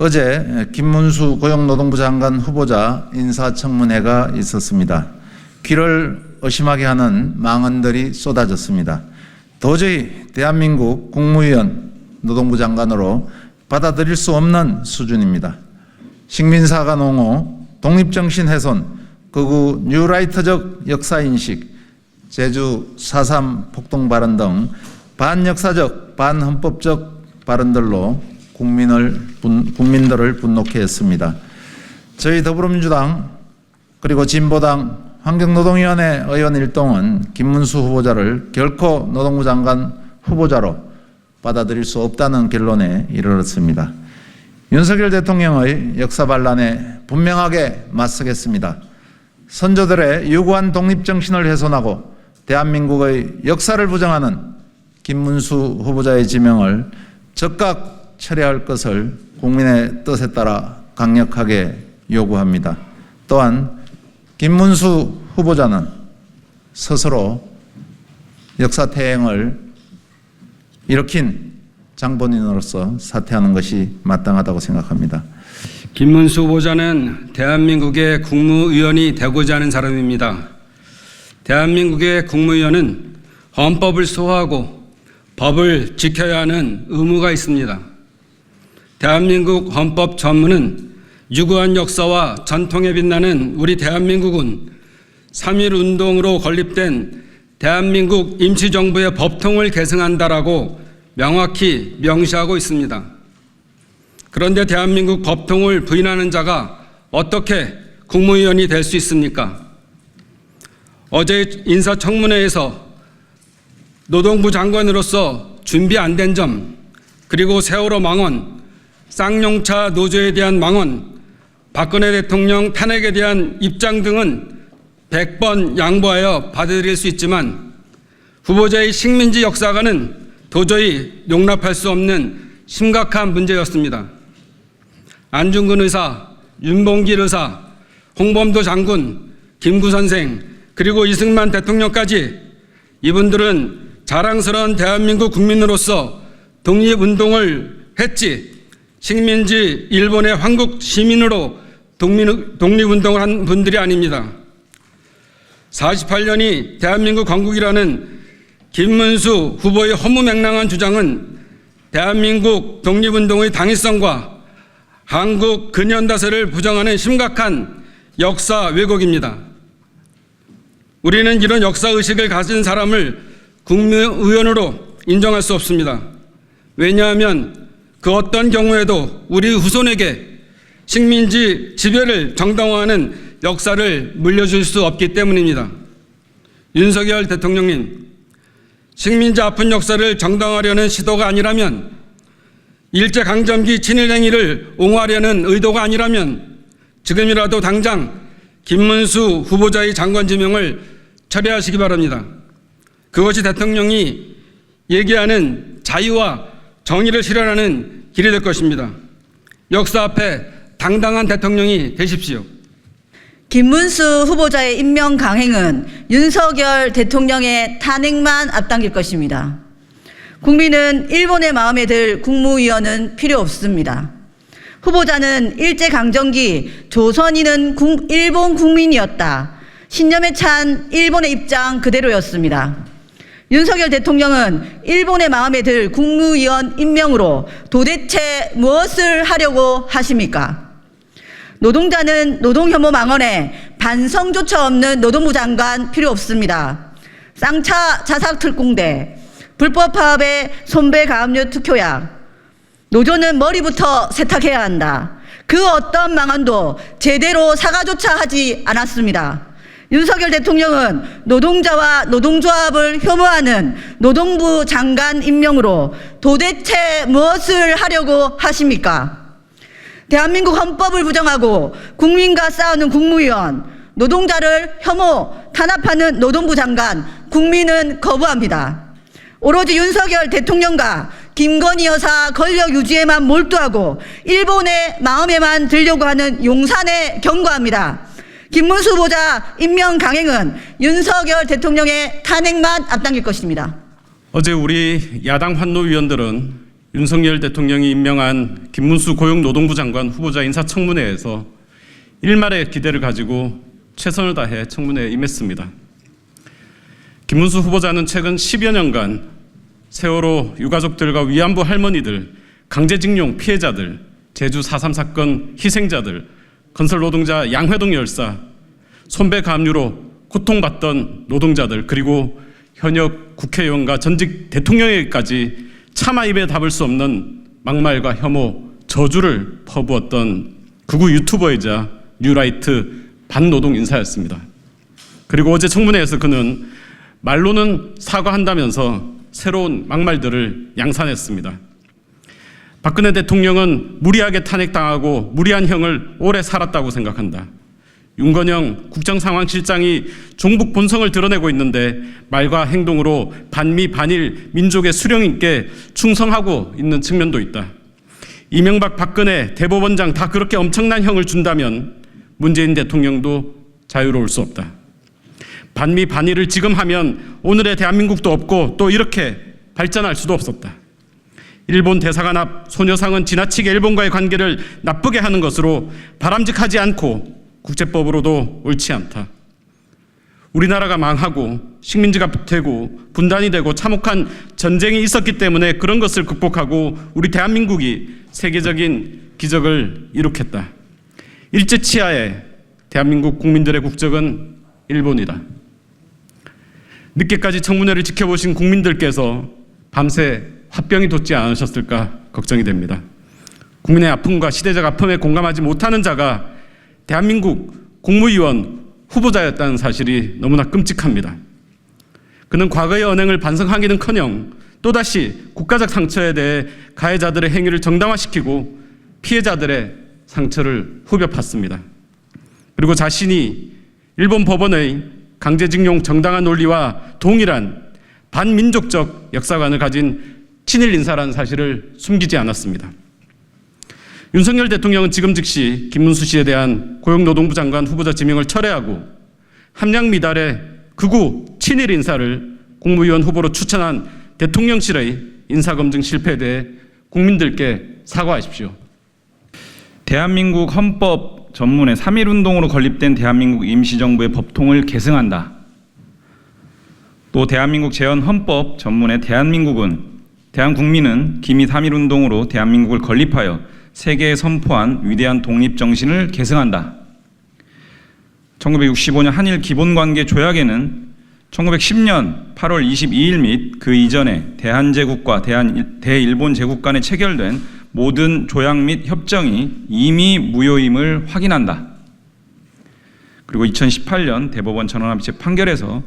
어제 김문수 고용노동부 장관 후보자 인사청문회가 있었습니다. 귀를 의심하게 하는 망언들이 쏟아졌습니다. 도저히 대한민국 국무위원 노동부 장관으로 받아들일 수 없는 수준입니다. 식민사가 농호, 독립정신 훼손, 극우 뉴라이트적 역사인식, 제주 4.3 폭동 발언 등 반역사적, 반헌법적 발언들로 국민들을 분노케 했습니다. 저희 더불어민주당 그리고 진보당 환경노동위원회 의원 일동은 김문수 후보자를 결코 노동부 장관 후보자로 받아들일 수 없다는 결론에 이르렀습니다. 윤석열 대통령의 역사 반란에 분명하게 맞서겠습니다. 선조들의 유구한 독립정신을 훼손하고 대한민국의 역사를 부정하는 김문수 후보자의 지명을 즉각 철회할 것을 국민의 뜻에 따라 강력하게 요구합니다. 또한 김문수 후보자는 스스로 역사태행을 일으킨 장본인으로서 사퇴하는 것이 마땅하다고 생각합니다. 김문수 후보자는 대한민국의 국무위원이 되고자 하는 사람입니다. 대한민국의 국무위원은 헌법을 수호하고 법을 지켜야 하는 의무가 있습니다. 대한민국 헌법 전문은 유구한 역사와 전통에 빛나는 우리 대한민국은 3.1 운동으로 건립된 대한민국 임시정부의 법통을 계승한다라고 명확히 명시하고 있습니다. 그런데 대한민국 법통을 부인하는 자가 어떻게 국무위원이 될 수 있습니까? 어제 인사청문회에서 노동부 장관으로서 준비 안 된 점, 그리고 세월호 망언, 쌍용차 노조에 대한 망언, 박근혜 대통령 탄핵에 대한 입장 등은 100번 양보하여 받아들일 수 있지만 후보자의 식민지 역사관은 도저히 용납할 수 없는 심각한 문제였습니다. 안중근 의사, 윤봉길 의사, 홍범도 장군, 김구 선생, 그리고 이승만 대통령까지 이분들은 자랑스러운 대한민국 국민으로서 독립운동을 했지 식민지 일본의 황국 시민으로 독립운동을 한 분들이 아닙니다. 48년이 대한민국 건국이라는 김문수 후보의 허무맹랑한 주장은 대한민국 독립운동의 당위성과 한국 근현대사를 부정하는 심각한 역사 왜곡입니다. 우리는 이런 역사의식을 가진 사람을 국무위원으로 인정할 수 없습니다. 왜냐하면 그 어떤 경우에도 우리 후손에게 식민지 지배를 정당화하는 역사를 물려줄 수 없기 때문입니다. 윤석열 대통령님, 식민지 아픈 역사를 정당화하려는 시도가 아니라면, 일제강점기 친일행위를 옹호하려는 의도가 아니라면 지금이라도 당장 김문수 후보자의 장관 지명을 철회하시기 바랍니다. 그것이 대통령이 얘기하는 자유와 정의를 실현하는 길이 될 것입니다. 역사 앞에 당당한 대통령이 되십시오. 김문수 후보자의 임명 강행은 윤석열 대통령의 탄핵만 앞당길 것입니다. 국민은 일본의 마음에 들 국무위원은 필요 없습니다. 후보자는 일제강점기 조선인은 일본 국민이었다. 신념에 찬 일본의 입장 그대로였습니다. 윤석열 대통령은 일본의 마음에 들 국무위원 임명으로 도대체 무엇을 하려고 하십니까? 노동자는 노동혐오 망언에 반성조차 없는 노동부 장관 필요 없습니다. 쌍차 자사특공대, 불법 파업에 손배가압류 특효약, 노조는 머리부터 세탁해야 한다. 그 어떤 망언도 제대로 사과조차 하지 않았습니다. 윤석열 대통령은 노동자와 노동조합을 혐오하는 노동부 장관 임명으로 도대체 무엇을 하려고 하십니까? 대한민국 헌법을 부정하고 국민과 싸우는 국무위원, 노동자를 혐오, 탄압하는 노동부 장관, 국민은 거부합니다. 오로지 윤석열 대통령과 김건희 여사 권력 유지에만 몰두하고 일본의 마음에만 들려고 하는 용산에 경고합니다. 김문수 후보자 임명 강행은 윤석열 대통령의 탄핵만 앞당길 것입니다. 어제 우리 야당 환노위원들은 윤석열 대통령이 임명한 김문수 고용노동부 장관 후보자 인사청문회에서 일말의 기대를 가지고 최선을 다해 청문회에 임했습니다. 김문수 후보자는 최근 10여 년간 세월호 유가족들과 위안부 할머니들, 강제징용 피해자들, 제주 4.3 사건 희생자들, 건설노동자 양회동 열사, 손배가압류로 고통받던 노동자들, 그리고 현역 국회의원과 전직 대통령에게까지 차마 입에 담을 수 없는 막말과 혐오, 저주를 퍼부었던 극우 유튜버이자 뉴라이트 반노동 인사였습니다. 그리고 어제 청문회에서 그는 말로는 사과한다면서 새로운 막말들을 양산했습니다. 박근혜 대통령은 무리하게 탄핵당하고 무리한 형을 오래 살았다고 생각한다. 윤건영 국정상황실장이 종북 본성을 드러내고 있는데 말과 행동으로 반미 반일 민족의 수령님께 충성하고 있는 측면도 있다. 이명박 박근혜 대법원장 다 그렇게 엄청난 형을 준다면 문재인 대통령도 자유로울 수 없다. 반미 반일을 지금 하면 오늘의 대한민국도 없고 또 이렇게 발전할 수도 없었다. 일본 대사관 앞 소녀상은 지나치게 일본과의 관계를 나쁘게 하는 것으로 바람직하지 않고 국제법으로도 옳지 않다. 우리나라가 망하고 식민지가 되고 분단이 되고 참혹한 전쟁이 있었기 때문에 그런 것을 극복하고 우리 대한민국이 세계적인 기적을 이룩했다. 일제치하의 대한민국 국민들의 국적은 일본이다. 늦게까지 청문회를 지켜보신 국민들께서 밤새 화병이 돋지 않으셨을까 걱정이 됩니다. 국민의 아픔과 시대적 아픔에 공감하지 못하는 자가 대한민국 국무위원 후보자였다는 사실이 너무나 끔찍합니다. 그는 과거의 언행을 반성하기는커녕 또다시 국가적 상처에 대해 가해자들의 행위를 정당화시키고 피해자들의 상처를 후벼 팠습니다. 그리고 자신이 일본 법원의 강제징용 정당한 논리와 동일한 반민족적 역사관을 가진 친일 인사라는 사실을 숨기지 않았습니다. 윤석열 대통령은 지금 즉시 김문수 씨에 대한 고용노동부 장관 후보자 지명을 철회하고 함량미달의 극우 친일 인사를 국무위원 후보로 추천한 대통령실의 인사검증 실패에 대해 국민들께 사과하십시오. 대한민국 헌법 전문에 3.1운동으로 건립된 대한민국 임시정부의 법통을 계승한다. 또 대한민국 재헌헌법 전문에 대한국민은 기미 3.1운동으로 대한민국을 건립하여 세계에 선포한 위대한 독립정신을 계승한다. 1965년 한일 기본관계 조약에는 1910년 8월 22일 및 그 이전에 대한제국과 대일본 제국 간에 체결된 모든 조약 및 협정이 이미 무효임을 확인한다. 그리고 2018년 대법원 전원합의체 판결에서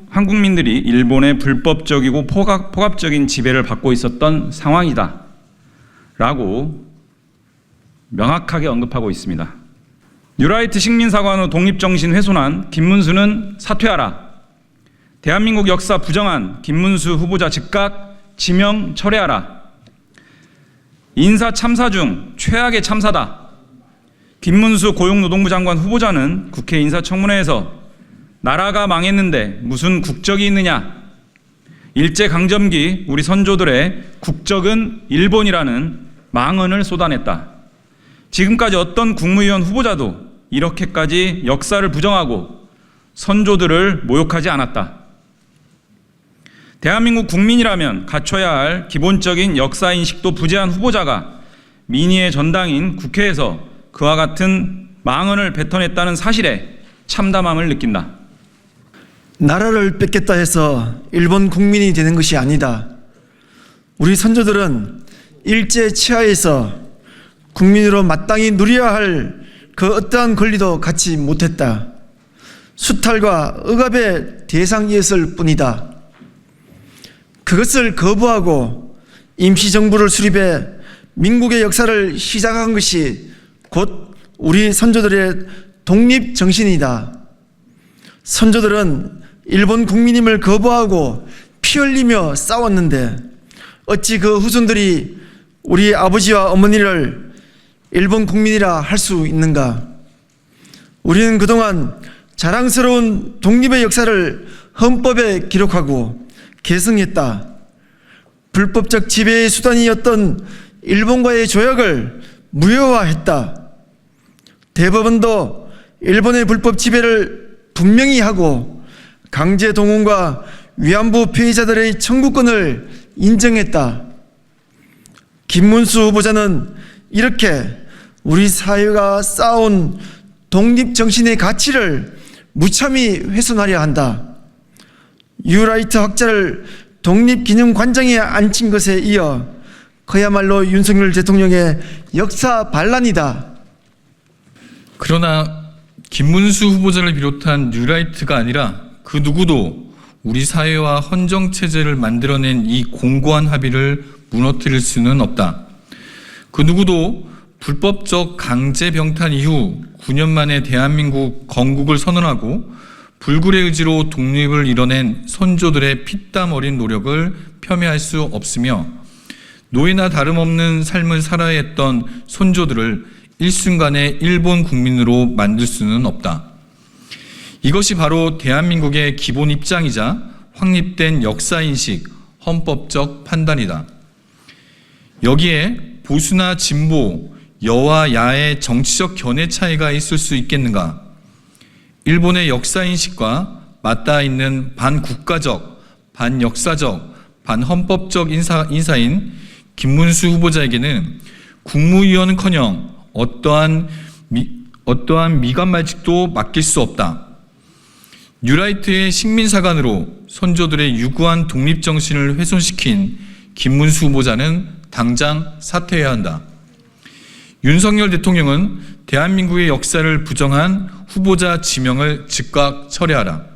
한국민들이 일본의 불법적이고 포갑적인 지배를 받고 있었던 상황이다 라고 명확하게 언급하고 있습니다. 뉴라이트 식민사관 후 독립정신 훼손한 김문수는 사퇴하라. 대한민국 역사 부정한 김문수 후보자 즉각 지명 철회하라. 인사 참사 중 최악의 참사다. 김문수 고용노동부 장관 후보자는 국회 인사청문회에서 나라가 망했는데 무슨 국적이 있느냐, 일제강점기 우리 선조들의 국적은 일본이라는 망언을 쏟아냈다. 지금까지 어떤 국무위원 후보자도 이렇게까지 역사를 부정하고 선조들을 모욕하지 않았다. 대한민국 국민이라면 갖춰야 할 기본적인 역사인식도 부재한 후보자가 민의의 전당인 국회에서 그와 같은 망언을 뱉어냈다는 사실에 참담함을 느낀다. 나라를 뺏겠다 해서 일본 국민이 되는 것이 아니다. 우리 선조들은 일제 치하에서 국민으로 마땅히 누려야 할 그 어떠한 권리도 갖지 못했다. 수탈과 억압의 대상이었을 뿐이다. 그것을 거부하고 임시정부를 수립해 민국의 역사를 시작한 것이 곧 우리 선조들의 독립정신이다. 선조들은 일본 국민임을 거부하고 피 흘리며 싸웠는데 어찌 그 후손들이 우리 아버지와 어머니를 일본 국민이라 할 수 있는가? 우리는 그동안 자랑스러운 독립의 역사를 헌법에 기록하고 계승했다. 불법적 지배의 수단이었던 일본과의 조약을 무효화했다. 대법원도 일본의 불법 지배를 분명히 하고 강제 동원과 위안부 피해자들의 청구권을 인정했다. 김문수 후보자는 이렇게 우리 사회가 쌓아온 독립정신의 가치를 무참히 훼손하려 한다. 유라이트 학자를 독립기념관장에 앉힌 것에 이어 그야말로 윤석열 대통령의 역사 반란이다. 그러나 김문수 후보자를 비롯한 뉴라이트가 아니라 그 누구도 우리 사회와 헌정체제를 만들어낸 이 공고한 합의를 무너뜨릴 수는 없다. 그 누구도 불법적 강제병탄 이후 9년 만에 대한민국 건국을 선언하고 불굴의 의지로 독립을 이뤄낸 선조들의 피땀 어린 노력을 폄훼할 수 없으며 노예나 다름없는 삶을 살아야 했던 선조들을 일순간에 일본 국민으로 만들 수는 없다. 이것이 바로 대한민국의 기본 입장이자 확립된 역사인식, 헌법적 판단이다. 여기에 보수나 진보, 여와 야의 정치적 견해 차이가 있을 수 있겠는가? 일본의 역사인식과 맞닿아 있는 반국가적, 반역사적, 반헌법적 인사인 김문수 후보자에게는 국무위원은커녕 어떠한 미간말직도 맡길 수 없다. 뉴라이트의 식민사관으로 선조들의 유구한 독립정신을 훼손시킨 김문수 후보자는 당장 사퇴해야 한다. 윤석열 대통령은 대한민국의 역사를 부정한 후보자 지명을 즉각 철회하라.